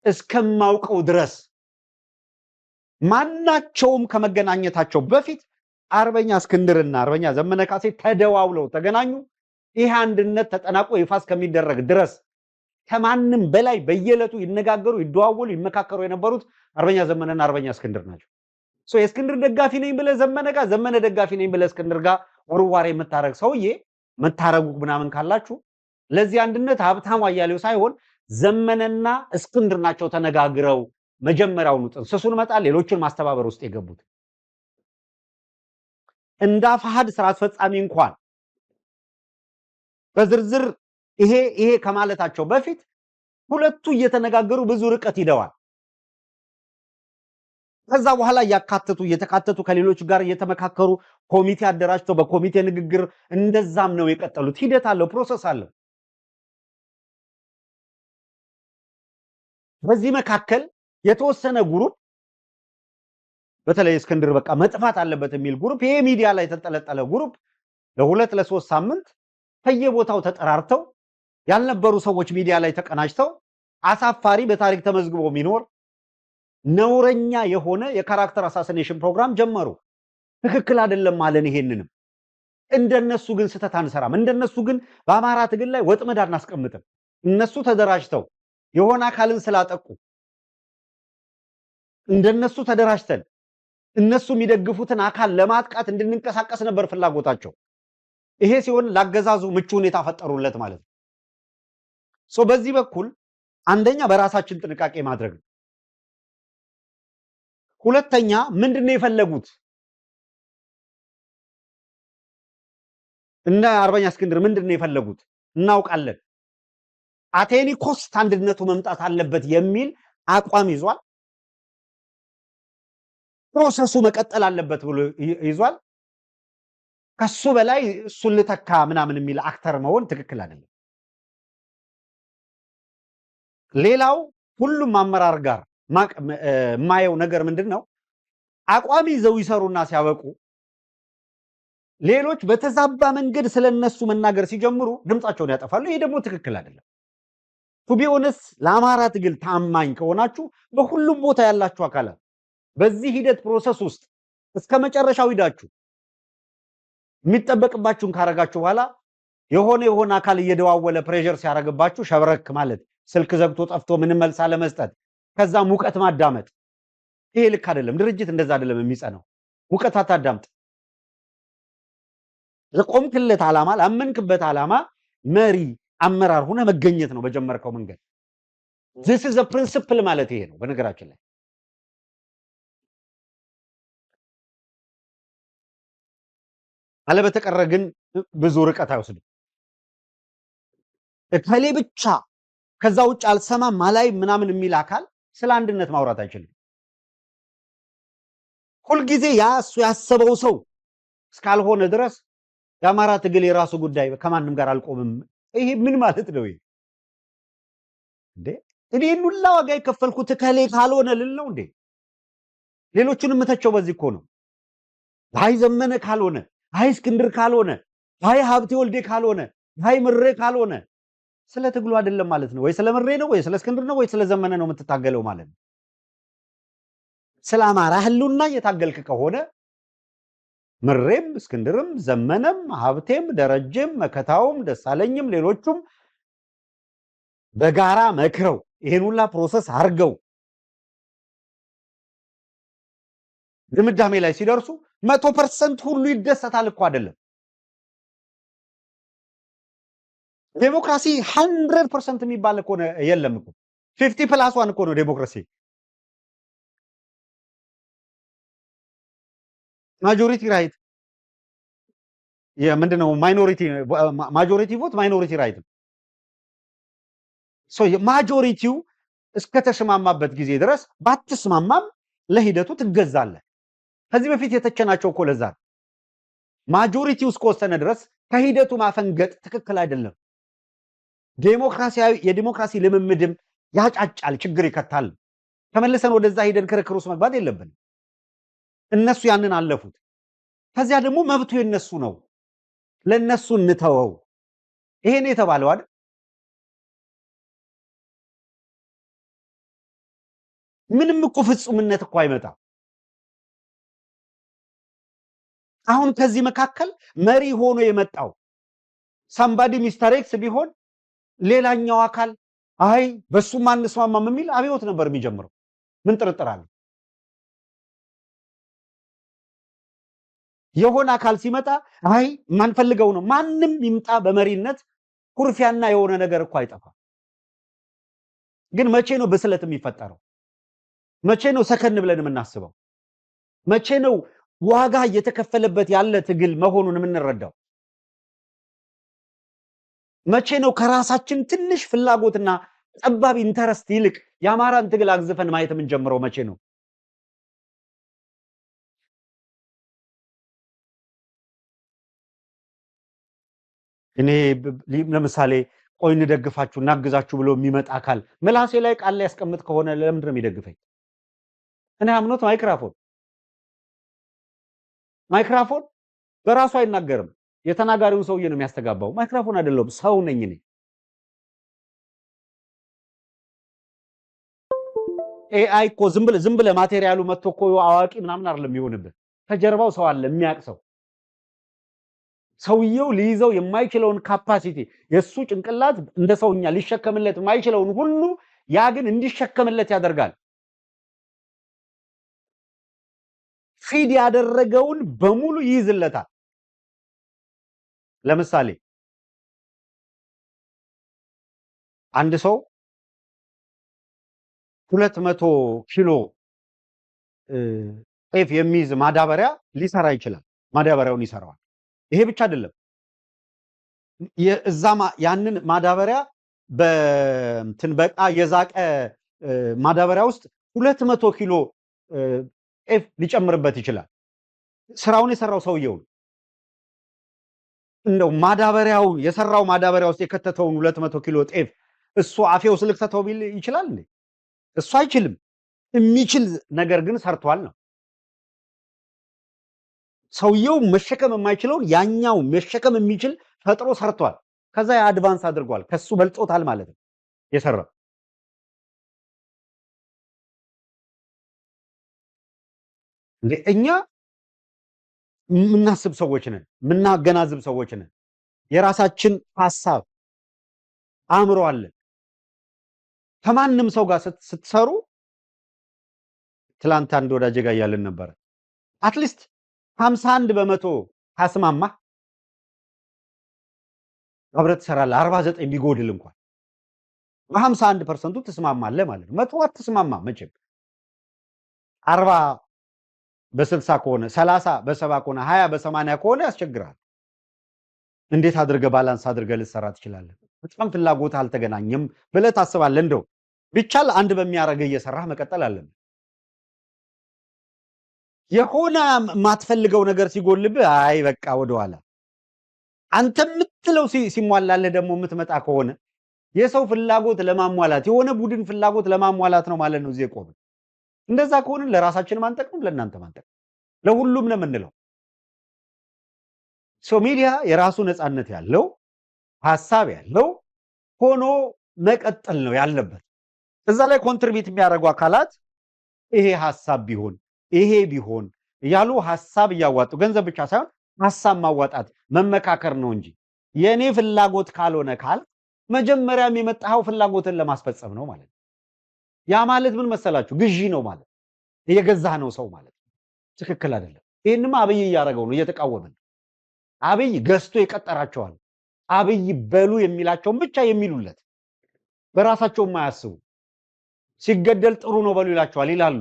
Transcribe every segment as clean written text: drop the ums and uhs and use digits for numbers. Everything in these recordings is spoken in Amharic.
እስከማውቀው ድረስ ማናቸውም ከመገናኘታቸው በፊት አርበኛ እስክንድርና አርበኛ ዘመነ ካሴ ተደዋውለው ተገናኙ። ይህ አንድነት ተጠናቆ ይፋ እስከሚደረግ ድረስ ከማንም በላይ በየዕለቱ ይነጋገሩ፣ ይደዋወሉ፣ ይመካከሩ የነበሩት አርበኛ ዘመነና አርበኛ እስክንድር ናቸው። የእስክንድር ደጋፊ ነኝ ብለህ ዘመነ ጋር፣ ዘመነ ደጋፊ ነኝ ብለህ እስክንድር ጋር ወርዋሬ የምታረግ ሰውዬ መታረጉ ምናምን ካላችሁ ለዚህ አንድነት ሀብታሙ አያሌው ሳይሆን ዘመነና እስክንድር ናቸው ተነጋግረው መጀመሪያውኑ ጥንስሱን መጣል ሌሎችን ማስተባበር ውስጥ የገቡት። እንደ አፋሕድ ስራ አስፈጻሚ እንኳን በዝርዝር ይሄ ከማለታቸው በፊት ሁለቱ እየተነጋገሩ ብዙ ርቀት ሂደዋል። ከዛ በኋላ እየተካተቱ ከሌሎች ጋር እየተመካከሩ ኮሚቴ አደራጅተው በኮሚቴ ንግግር እንደዛም ነው የቀጠሉት። ሂደት አለው፣ ፕሮሰስ አለው። በዚህ መካከል የተወሰነ ግሩፕ በተለይ እስክንድር በቃ መጥፋት አለበት የሚል ግሩፕ፣ ይሄ ሚዲያ ላይ የተንጠለጠለ ግሩፕ ለሁለት ለሶስት ሳምንት ከየቦታው ተጠራርተው ያልነበሩ ሰዎች ሚዲያ ላይ ተቀናጅተው አሳፋሪ በታሪክ ተመዝግቦ የሚኖር ነውረኛ የሆነ የካራክተር አሳሲኔሽን ፕሮግራም ጀመሩ። ትክክል አይደለም ማለት ይሄንንም እንደነሱ ግን ስተት አንሰራም። እንደነሱ ግን በአማራ ትግል ላይ ወጥመድ አናስቀምጥም። እነሱ ተደራጅተው የሆነ አካልን ስላጠቁ እንደነሱ ተደራጅተን እነሱ የሚደግፉትን አካል ለማጥቃት እንድንንቀሳቀስ ነበር ፍላጎታቸው። ይሄ ሲሆን ላገዛዙ ምቹ ሁኔታ ፈጠሩለት ማለት ነው። በዚህ በኩል አንደኛ በራሳችን ጥንቃቄ ማድረግ ነው። ሁለተኛ ምንድነው የፈለጉት? እና አርበኛ እስክንድር ምንድነው የፈለጉት እናውቃለን። አቴኒ ኮስት አንድነቱ መምጣት አለበት የሚል አቋም ይዟል። ፕሮሰሱ መቀጠል አለበት ብሎ ይዟል። ከሱ በላይ እሱን ልተካ ምናምን የሚል አክተር መሆን ትክክል አይደለም። ሌላው ሁሉም አመራር ጋር ማየው ነገር ምንድነው? አቋም ይዘው ይሰሩና ሲያበቁ ሌሎች በተዛባ መንገድ ስለነሱ መናገር ሲጀምሩ ድምጻቸውን ያጠፋሉ። ይሄ ደግሞ ትክክል አይደለም። ቱቢኦነስ ለአማራ ትግል ታማኝ ከሆናችሁ በሁሉም ቦታ ያላችሁ አካላት በዚህ ሂደት ፕሮሰስ ውስጥ እስከ መጨረሻው ሂዳችሁ የሚጠበቅባችሁን ካረጋችሁ በኋላ የሆነ አካል እየደዋወለ ፕሬሸር ሲያረግባችሁ ሸብረክ ማለት፣ ስልክ ዘግቶ ጠፍቶ ምንም መልስ አለመስጠት፣ ከዛ ሙቀት ማዳመጥ፣ ይሄ ልክ አይደለም። ድርጅት እንደዛ አይደለም የሚጸናው። ሙቀት አታዳምጥ። ለቆምክለት ዓላማ ላመንክበት ዓላማ መሪ አመራር ሆነ መገኘት ነው በጀመርከው መንገድ። this is a principle ማለት ይሄ ነው በነገራችን ላይ። አለበተቀረ ግን ብዙ ርቀት አይወስድም። እከሌ ብቻ ከዛ ውጭ አልሰማም ማላይ ምናምን የሚል አካል ስለ አንድነት ማውራት አይችልም። ሁልጊዜ ያ እሱ ያሰበው ሰው እስካልሆነ ድረስ የአማራ ትግል የራሱ ጉዳይ ከማንም ጋር አልቆምም። ይሄ ምን ማለት ነው? ይሄ እንዴ እኔን ሁላ ዋጋ የከፈልኩት እከሌ ካልሆነ ልል ነው እንዴ? ሌሎቹንም መተቸው በዚህ እኮ ነው። አይ ዘመነ ካልሆነ፣ አይ እስክንድር ካልሆነ፣ አይ ሀብቴ ወልዴ ካልሆነ፣ አይ ምሬ ካልሆነ ስለ ትግሉ አይደለም ማለት ነው። ወይ ስለ ምሬ ነው፣ ወይ ስለ እስክንድር ነው፣ ወይ ስለ ዘመነ ነው የምትታገለው ማለት ነው። ስለ አማራ ህልውና እየታገልክ ከሆነ ምሬም፣ እስክንድርም፣ ዘመነም፣ ሀብቴም፣ ደረጀም፣ መከታውም፣ ደሳለኝም ሌሎቹም በጋራ መክረው ይሄን ሁላ ፕሮሰስ አርገው ድምዳሜ ላይ ሲደርሱ 100% ሁሉ ይደሰታል እኮ አይደለም። ዴሞክራሲ 100% የሚባል እኮ የለም እኮ 50+1 እኮ ነው ዴሞክራሲ። ማጆሪቲ ራይት ምንድነው? ማጆሪቲ ቮት ማይኖሪቲ ራይት። ማጆሪቲው እስከተስማማበት ጊዜ ድረስ ባትስማማም ለሂደቱ ትገዛለህ። ከዚህ በፊት የተቸናቸው እኮ ለዛ ማጆሪቲው እስከወሰነ ድረስ ከሂደቱ ማፈንገጥ ትክክል አይደለም። የዲሞክራሲ ልምምድም ያጫጫል፣ ችግር ይከታል። ተመልሰን ወደዛ ሂደን ክርክር ውስጥ መግባት የለብንም። እነሱ ያንን አለፉት። ከዚያ ደግሞ መብቱ የነሱ ነው፣ ለነሱ እንተወው። ይሄን የተባለው አይደል? ምንም እኮ ፍጹምነት እኮ አይመጣም። አሁን ከዚህ መካከል መሪ ሆኖ የመጣው ሳምባዲ ሚስተር ኤክስ ቢሆን ሌላኛው አካል አይ በሱም አንስማማም የሚል አብዮት ነበር የሚጀምረው። ምን ጥርጥር አለ? የሆነ አካል ሲመጣ አይ ማንፈልገው ነው። ማንም ይምጣ በመሪነት ኩርፊያና የሆነ ነገር እኮ አይጠፋም። ግን መቼ ነው ብስለት የሚፈጠረው? መቼ ነው ሰከን ብለን የምናስበው? መቼ ነው ዋጋ እየተከፈለበት ያለ ትግል መሆኑን የምንረዳው? መቼ ነው ከራሳችን ትንሽ ፍላጎትና ጠባብ ኢንተረስት ይልቅ የአማራን ትግል አግዝፈን ማየት የምንጀምረው? መቼ ነው? እኔ ለምሳሌ ቆይ እንደግፋችሁ እናግዛችሁ ብሎ የሚመጣ አካል ምላሴ ላይ ቃል ላይ ያስቀምጥ ከሆነ ለምንድን ነው የሚደግፈኝ? እኔ አምኖት ማይክራፎን በራሱ አይናገርም። የተናጋሪውን ሰውዬ ነው የሚያስተጋባው። ማይክራፎን አይደለም ሰው ነኝ እኔ። ኤአይ እኮ ዝም ብለህ ማቴሪያሉ መጥቶ እኮ አዋቂ ምናምን አይደለም የሚሆንብህ። ከጀርባው ሰው አለ የሚያውቅ ሰው። ሰውየው ሊይዘው የማይችለውን ካፓሲቲ የሱ ጭንቅላት እንደ ሰውኛ ሊሸከምለት የማይችለውን ሁሉ ያ ግን እንዲሸከምለት ያደርጋል። ፊድ ያደረገውን በሙሉ ይይዝለታል። ለምሳሌ አንድ ሰው 200 ኪሎ ጤፍ የሚይዝ ማዳበሪያ ሊሰራ ይችላል። ማዳበሪያውን ይሰራዋል። ይሄ ብቻ አይደለም። ያንን ማዳበሪያ በቃ የዛቀ ማዳበሪያ ውስጥ 200 ኪሎ ጤፍ ሊጨምርበት ይችላል። ስራውን የሰራው ሰውየው እንደው ማዳበሪያውን የሰራው ማዳበሪያ ውስጥ የከተተውን 200 ኪሎ ጤፍ እሱ አፌው ስልክ ተተው ቢል ይችላል እንዴ? እሱ አይችልም። የሚችል ነገር ግን ሰርቷል ነው። ሰውየው መሸከም የማይችለውን ያኛው መሸከም የሚችል ፈጥሮ ሰርቷል። ከዛ አድቫንስ አድርጓል። ከሱ በልጦታል ማለት ነው የሰራው። እኛ የምናስብ ሰዎች ነን፣ የምናገናዝብ ሰዎች ነን። የራሳችን ሐሳብ አእምሮ አለን። ከማንም ሰው ጋር ስትሰሩ ትላንት አንድ ወዳጄ ጋር እያልን ነበረ። አትሊስት 51 በመቶ ታስማማ አብረህ ትሰራለህ። 49 ቢጎድል እንኳን በ51% ትስማማለህ ማለት ነው። 100 አትስማማ መቼም 40 በ60 ከሆነ 30 በ70 ከሆነ 20 በ80 ከሆነ ያስቸግራል። እንዴት አድርገህ ባላንስ አድርገህ ልትሰራ ትችላለህ? በጣም ፍላጎት አልተገናኘም ብለህ ታስባለህ። እንደው ቢቻል አንድ በሚያረገ እየሰራህ መቀጠል አለብህ። የሆነ የማትፈልገው ነገር ሲጎልብህ አይ በቃ ወደኋላ አንተ የምትለው ሲሟላለህ ደግሞ የምትመጣ ከሆነ የሰው ፍላጎት ለማሟላት የሆነ ቡድን ፍላጎት ለማሟላት ነው ማለት ነው እዚህ ቆም። እንደዛ ከሆነ ለራሳችንም አንጠቅምም፣ ለእናንተም አንጠቅም፣ ለሁሉም ነው የምንለው። ሶ ሚዲያ የራሱ ነፃነት ያለው ሐሳብ ያለው ሆኖ መቀጠል ነው ያለበት። እዛ ላይ ኮንትሪቢዩት የሚያደርጉ አካላት ይሄ ሐሳብ ቢሆን ይሄ ቢሆን እያሉ ሐሳብ እያዋጡ ገንዘብ ብቻ ሳይሆን ሐሳብ ማዋጣት መመካከር ነው እንጂ የኔ ፍላጎት ካልሆነ መጀመሪያም የመጣው ፍላጎትን ለማስፈጸም ነው ማለት ነው። ያ ማለት ምን መሰላችሁ? ግዢ ነው ማለት እየገዛህ ነው ሰው ማለት ትክክል አይደለም። ይሄንማ አብይ እያደረገው ነው፣ እየተቃወመ ነው። አብይ ገዝቶ ይቀጠራቸዋል። አብይ በሉ የሚላቸውን ብቻ የሚሉለት በራሳቸው የማያስቡ ሲገደል ጥሩ ነው በሉ ይላቸዋል ይላሉ።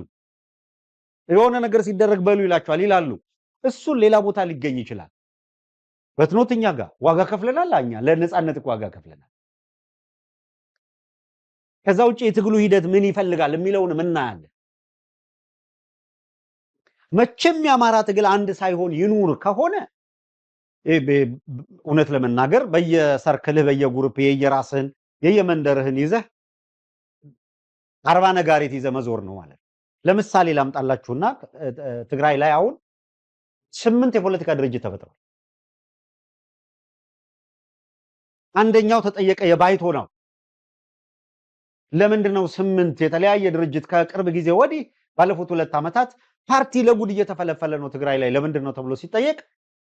የሆነ ነገር ሲደረግ በሉ ይላቸዋል ይላሉ። እሱን ሌላ ቦታ ሊገኝ ይችላል። በትኖትኛ ጋር ዋጋ ከፍለናል። እኛ ለነጻነት ዋጋ ከፍለናል። ከዛ ውጪ የትግሉ ሂደት ምን ይፈልጋል የሚለውን እናያለን። መቼም የአማራ ትግል አንድ ሳይሆን ይኑር ከሆነ እውነት ለመናገር በየሰርክልህ በየግሩፕ የየራስህን የየመንደርህን ይዘህ 40 ነጋሪት ይዘህ መዞር ነው ማለት ነው። ለምሳሌ ላምጣላችሁና ትግራይ ላይ አሁን 8 የፖለቲካ ድርጅት ተፈጥሯል። አንደኛው ተጠየቀ የባይቶ ነው። ለምንድነው 8 የተለያየ ድርጅት ከቅርብ ጊዜ ወዲህ ባለፉት 2 ዓመታት ፓርቲ ለጉድ እየተፈለፈለ ነው ትግራይ ላይ ለምንድነው ተብሎ ሲጠየቅ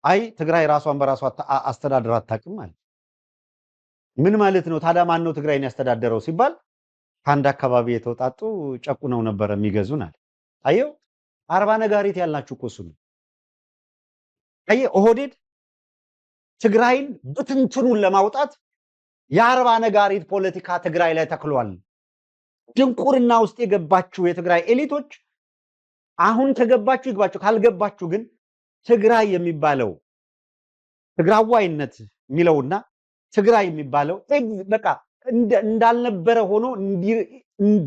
አይ ትግራይ ራሷን በራሷ አስተዳደር አታውቅም ማለት ምን ማለት ነው? ታዲያ ማን ነው ትግራይን ያስተዳደረው ሲባል ከአንድ አካባቢ የተውጣጡ ጨቁነው ነበር የሚገዙናል። አየው 40 ነጋሪት ያልናችሁ እኮ እሱ ነው። አየህ ኦህዴድ ትግራይን ብትንትኑን ለማውጣት የ40 ነጋሪት ፖለቲካ ትግራይ ላይ ተክሏል። ድንቁርና ውስጥ የገባችሁ የትግራይ ኤሊቶች አሁን ከገባችሁ ይግባችሁ፣ ካልገባችሁ ግን ትግራይ የሚባለው ትግራዋይነት የሚለውና ትግራይ የሚባለው በቃ እንዳልነበረ ሆኖ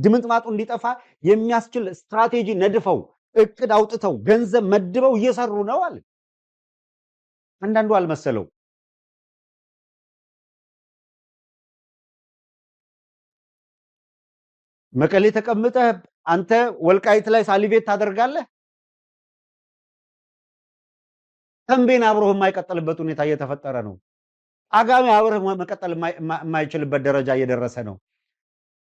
ድምጥማጡ እንዲጠፋ የሚያስችል ስትራቴጂ ነድፈው እቅድ አውጥተው ገንዘብ መድበው እየሰሩ ነው አለ። አንዳንዱ አልመሰለው። መቀሌ ተቀምጠህ አንተ ወልቃይት ላይ ሳሊቬት ታደርጋለህ። ተንቤን አብሮህ የማይቀጥልበት ሁኔታ እየተፈጠረ ነው። አጋሜ አብሮህ መቀጠል የማይችልበት ደረጃ እየደረሰ ነው።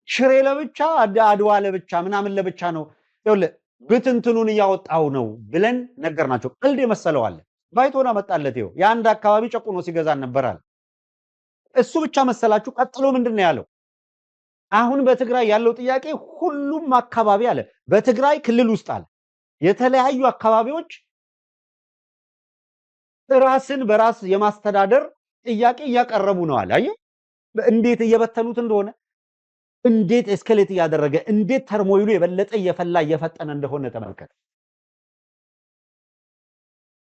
ሽሬ ለብቻ አድዋ ለብቻ ምናምን ለብቻ ነው። ይኸውልህ ብትንትኑን እያወጣው ነው ብለን ነገርናቸው። ቀልድ የመሰለው አለ። ባይቶና መጣለት። ይኸው የአንድ አካባቢ ጨቁኖ ሲገዛን ነበራል። እሱ ብቻ መሰላችሁ? ቀጥሎ ምንድን ነው ያለው? አሁን በትግራይ ያለው ጥያቄ ሁሉም አካባቢ አለ በትግራይ ክልል ውስጥ አለ የተለያዩ አካባቢዎች ራስን በራስ የማስተዳደር ጥያቄ እያቀረቡ ነው አለ። አየህ እንዴት እየበተኑት እንደሆነ፣ እንዴት ኤስኬሌት እያደረገ፣ እንዴት ተርሞይሉ የበለጠ እየፈላ እየፈጠነ እንደሆነ ተመልከት።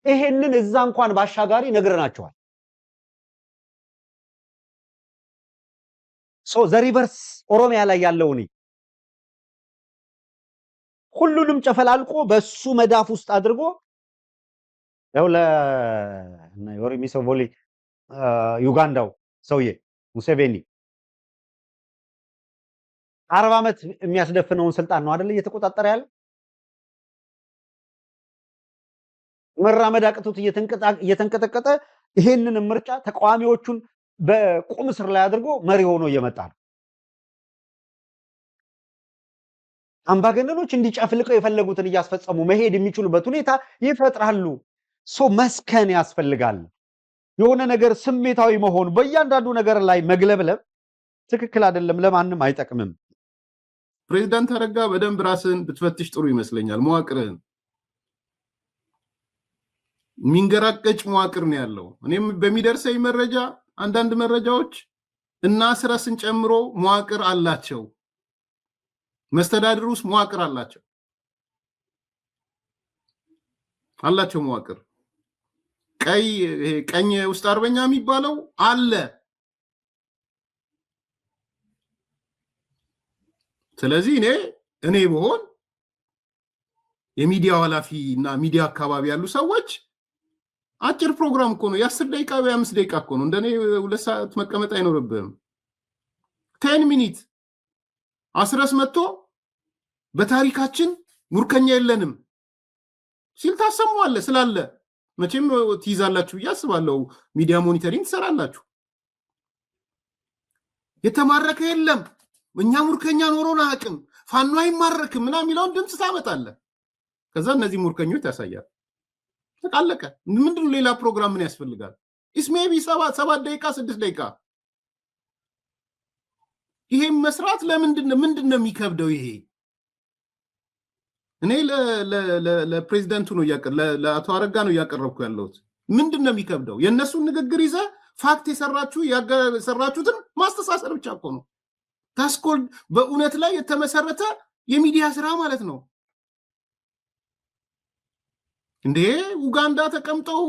ይሄንን እዛ እንኳን ባሻጋሪ ነግረናቸዋል። ዘሪቨርስ ኦሮሚያ ላይ ያለውን ሁሉንም ጨፈላልቆ በሱ መዳፍ ውስጥ አድርጎ ያው ለዮሪ ሚሶቮሊ ዩጋንዳው ሰውዬ ሙሴቬኒ 40 ዓመት የሚያስደፍነውን ስልጣን ነው አይደል እየተቆጣጠረ ያለው። መራመድ አቅቶት እየተንቀጠቀጠ ይሄንን ምርጫ ተቃዋሚዎቹን በቁም ስር ላይ አድርጎ መሪ ሆኖ እየመጣ ነው። አምባገነኖች እንዲጨፍልቀው የፈለጉትን እያስፈጸሙ መሄድ የሚችሉበት ሁኔታ ይፈጥራሉ። መስከን ያስፈልጋል። የሆነ ነገር ስሜታዊ መሆን በእያንዳንዱ ነገር ላይ መግለብለብ ትክክል አይደለም፣ ለማንም አይጠቅምም። ፕሬዝዳንት አረጋ በደንብ ራስን ብትፈትሽ ጥሩ ይመስለኛል። መዋቅርህን ሚንገራቀጭ መዋቅር ነው ያለው። እኔም በሚደርሰኝ መረጃ አንዳንድ መረጃዎች እና ስራስን ጨምሮ መዋቅር አላቸው። መስተዳድር ውስጥ መዋቅር አላቸው መዋቅር ቀኝ ውስጥ አርበኛ የሚባለው አለ። ስለዚህ እኔ በሆን የሚዲያው ኃላፊ እና ሚዲያ አካባቢ ያሉ ሰዎች አጭር ፕሮግራም እኮ ነው፣ የ10 ደቂቃ ወይ 5 ደቂቃ እኮ ነው። እንደኔ 2 ሰዓት መቀመጥ አይኖርብህም። 10 ሚኒት አስረስ መጥቶ በታሪካችን ሙርከኛ የለንም ሲል ታሰማዋለህ። ስላለ መቼም ትይዛላችሁ ብዬ አስባለሁ። ሚዲያ ሞኒተሪንግ ትሰራላችሁ። የተማረከ የለም እኛ ሙርከኛ ኖሮን አቅም ፋኖ አይማረክም ምናምን የሚለውን ድምፅ ታመጣለህ። ከዛ እነዚህ ሙርከኞች ያሳያል። ተቃለቀ። ምንድነው ሌላ ፕሮግራም ምን ያስፈልጋል? ኢስ ሜቢ 7 ደቂቃ 6 ደቂቃ ይሄን መስራት ምንድነው የሚከብደው? ይሄ እኔ ለፕሬዝዳንቱ ነው ለአቶ አረጋ ነው እያቀረብኩ ያለሁት። ምንድነው የሚከብደው? የእነሱን ንግግር ይዘ ፋክት የሰራችሁትን ማስተሳሰር ብቻ እኮ ነው። ታስኮል በእውነት ላይ የተመሰረተ የሚዲያ ስራ ማለት ነው። እንዴ ኡጋንዳ ተቀምጠው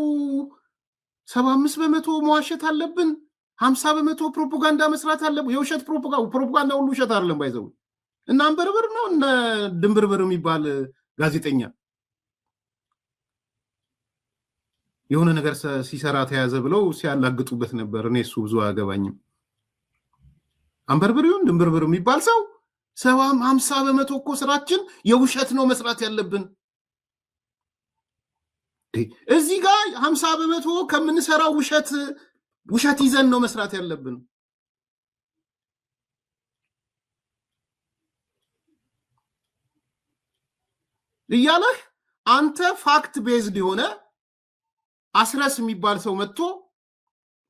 75% መዋሸት አለብን፣ 50% ፕሮፓጋንዳ መስራት አለብን። የውሸት ፕሮፓጋንዳ ሁሉ ውሸት አይደለም ባይዘው እና አንበርብር ነው እና ድንብርብር የሚባል ጋዜጠኛ የሆነ ነገር ሲሰራ ተያዘ ብለው ሲያላግጡበት ነበር። እኔ እሱ ብዙ አያገባኝም። አንበርብር ይሁን ድንብርብር የሚባል ሰው 50% እኮ ስራችን የውሸት ነው መስራት ያለብን። እዚህ ጋር 50% ከምንሰራው ውሸት ይዘን ነው መስራት ያለብን። እያለህ አንተ ፋክት ቤዝድ የሆነ አስረስ የሚባል ሰው መጥቶ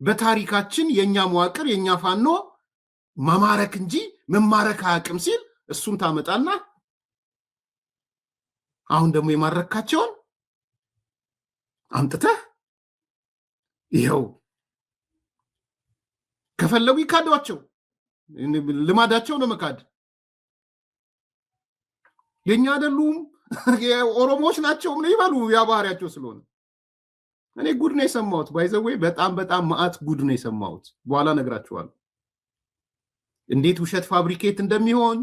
በታሪካችን የኛ መዋቅር የኛ ፋኖ መማረክ እንጂ መማረክ አያውቅም ሲል እሱን ታመጣና አሁን ደግሞ የማረካቸውን አምጥተህ ይኸው ከፈለጉ ይካዷቸው፣ ልማዳቸው ነው መካድ። የኛ አይደሉም ኦሮሞዎች ናቸው ምን ይባሉ ያ ባህሪያቸው ስለሆነ እኔ ጉድ ነው የሰማሁት። ባይዘዌ በጣም ማአት ጉድ ነው የሰማሁት። በኋላ ነግራችኋለሁ እንዴት ውሸት ፋብሪኬት እንደሚሆን።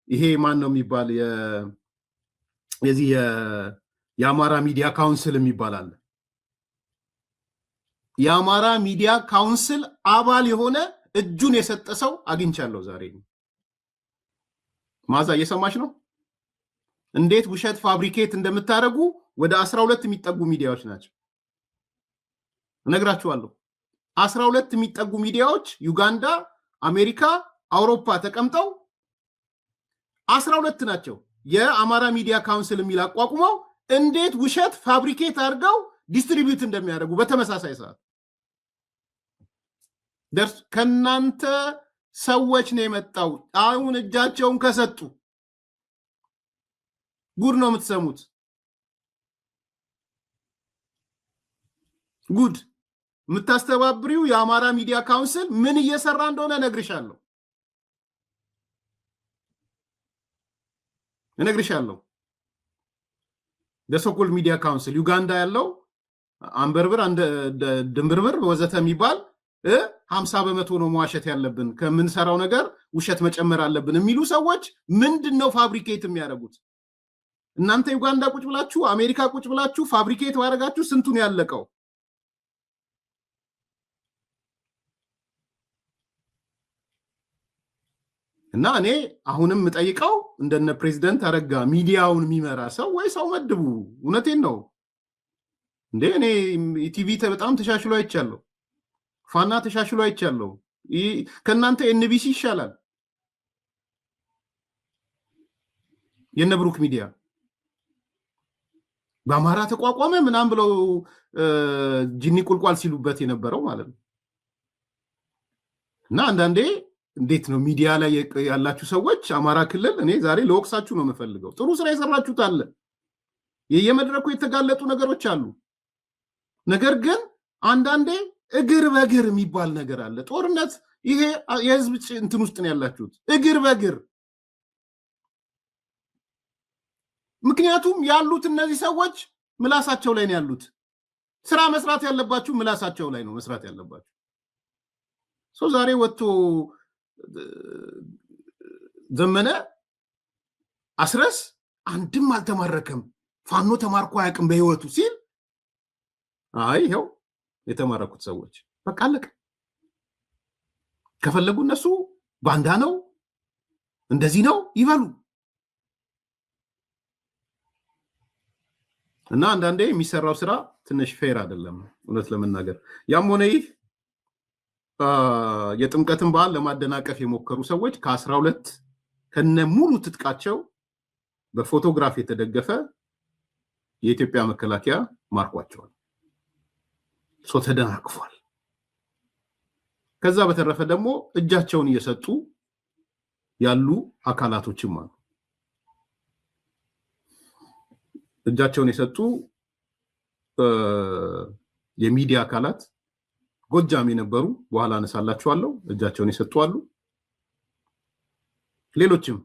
ይሄ ማን ነው የሚባል የዚህ የአማራ ሚዲያ ካውንስል የሚባል አለ። የአማራ ሚዲያ ካውንስል አባል የሆነ እጁን የሰጠ ሰው አግኝቻለሁ ዛሬ። ማዛ እየሰማች ነው? እንዴት ውሸት ፋብሪኬት እንደምታደርጉ ወደ 12 የሚጠጉ ሚዲያዎች ናቸው እነግራችኋለሁ። 12 የሚጠጉ ሚዲያዎች ዩጋንዳ፣ አሜሪካ፣ አውሮፓ ተቀምጠው 12 ናቸው የአማራ ሚዲያ ካውንስል የሚል አቋቁመው እንዴት ውሸት ፋብሪኬት አድርገው ዲስትሪቢዩት እንደሚያደርጉ በተመሳሳይ ሰዓት ደርስ ከናንተ ሰዎች ነው የመጣው። አሁን እጃቸውን ከሰጡ ጉድ ነው የምትሰሙት። ጉድ የምታስተባብሪው የአማራ ሚዲያ ካውንስል ምን እየሰራ እንደሆነ እነግርሻለሁ። ደሶኮል ሚዲያ ካውንስል ዩጋንዳ ያለው አንበርብር ድንብርብር ወዘተ የሚባል 50% ነው መዋሸት ያለብን፣ ከምንሰራው ነገር ውሸት መጨመር አለብን የሚሉ ሰዎች ምንድነው ፋብሪኬት የሚያደርጉት? እናንተ ዩጋንዳ ቁጭ ብላችሁ አሜሪካ ቁጭ ብላችሁ ፋብሪኬት ባደረጋችሁ ስንቱን ያለቀው? እና እኔ አሁንም የምጠይቀው እንደነ ፕሬዚደንት አረጋ ሚዲያውን የሚመራ ሰው ወይ ሰው መድቡ። እውነቴን ነው እንዴ እኔ ቲቪ በጣም ተሻሽሎ አይቻለሁ፣ ፋና ተሻሽሎ አይቻለሁ። ከእናንተ ኤንቢሲ ይሻላል። የነብሩክ ሚዲያ በአማራ ተቋቋመ ምናምን ብለው ጂኒ ቁልቋል ሲሉበት የነበረው ማለት ነው። እና አንዳንዴ እንዴት ነው ሚዲያ ላይ ያላችሁ ሰዎች አማራ ክልል እኔ ዛሬ ለወቅሳችሁ ነው የምፈልገው። ጥሩ ስራ የሰራችሁት አለ፣ የየመድረኩ የተጋለጡ ነገሮች አሉ። ነገር ግን አንዳንዴ እግር በእግር የሚባል ነገር አለ። ጦርነት ይሄ የህዝብ እንትን ውስጥ ነው ያላችሁት፣ እግር በእግር። ምክንያቱም ያሉት እነዚህ ሰዎች ምላሳቸው ላይ ነው ያሉት። ስራ መስራት ያለባችሁ ምላሳቸው ላይ ነው መስራት ያለባችሁ። ሰው ዛሬ ወጥቶ ዘመነ አስረስ አንድም አልተማረከም ፋኖ ተማርኮ አያውቅም በህይወቱ ሲል አይ ይኸው የተማረኩት ሰዎች በቃ አለቀ። ከፈለጉ እነሱ ባንዳ ነው እንደዚህ ነው ይበሉ። እና አንዳንዴ የሚሰራው ስራ ትንሽ ፌር አይደለም እውነት ለመናገር። ያም ሆነ ይህ የጥምቀትን በዓል ለማደናቀፍ የሞከሩ ሰዎች ከ12 ከነ ሙሉ ትጥቃቸው በፎቶግራፍ የተደገፈ የኢትዮጵያ መከላከያ ማርኳቸዋል። ሶ ተደናቅፏል። ከዛ በተረፈ ደግሞ እጃቸውን እየሰጡ ያሉ አካላቶችም አሉ። እጃቸውን የሰጡ የሚዲያ አካላት ጎጃም የነበሩ በኋላ አነሳላችኋለሁ፣ እጃቸውን የሰጡ አሉ። ሌሎችም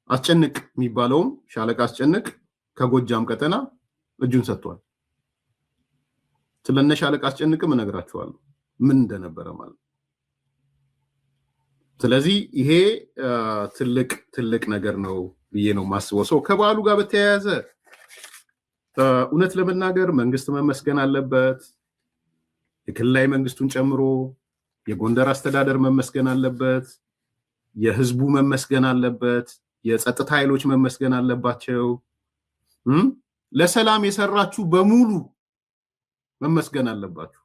አስጨንቅ የሚባለውም ሻለቃ አስጨንቅ ከጎጃም ቀጠና እጁን ሰጥቷል። ስለነ ሻለቃ አስጨንቅም እነግራችኋለሁ ምን እንደነበረ ማለት። ስለዚህ ይሄ ትልቅ ነገር ነው ብዬ ነው ማስበው። ሰው ከበዓሉ ጋር በተያያዘ እውነት ለመናገር መንግስት መመስገን አለበት። የክልላዊ መንግስቱን ጨምሮ የጎንደር አስተዳደር መመስገን አለበት። የህዝቡ መመስገን አለበት። የጸጥታ ኃይሎች መመስገን አለባቸው። ለሰላም የሰራችሁ በሙሉ መመስገን አለባችሁ።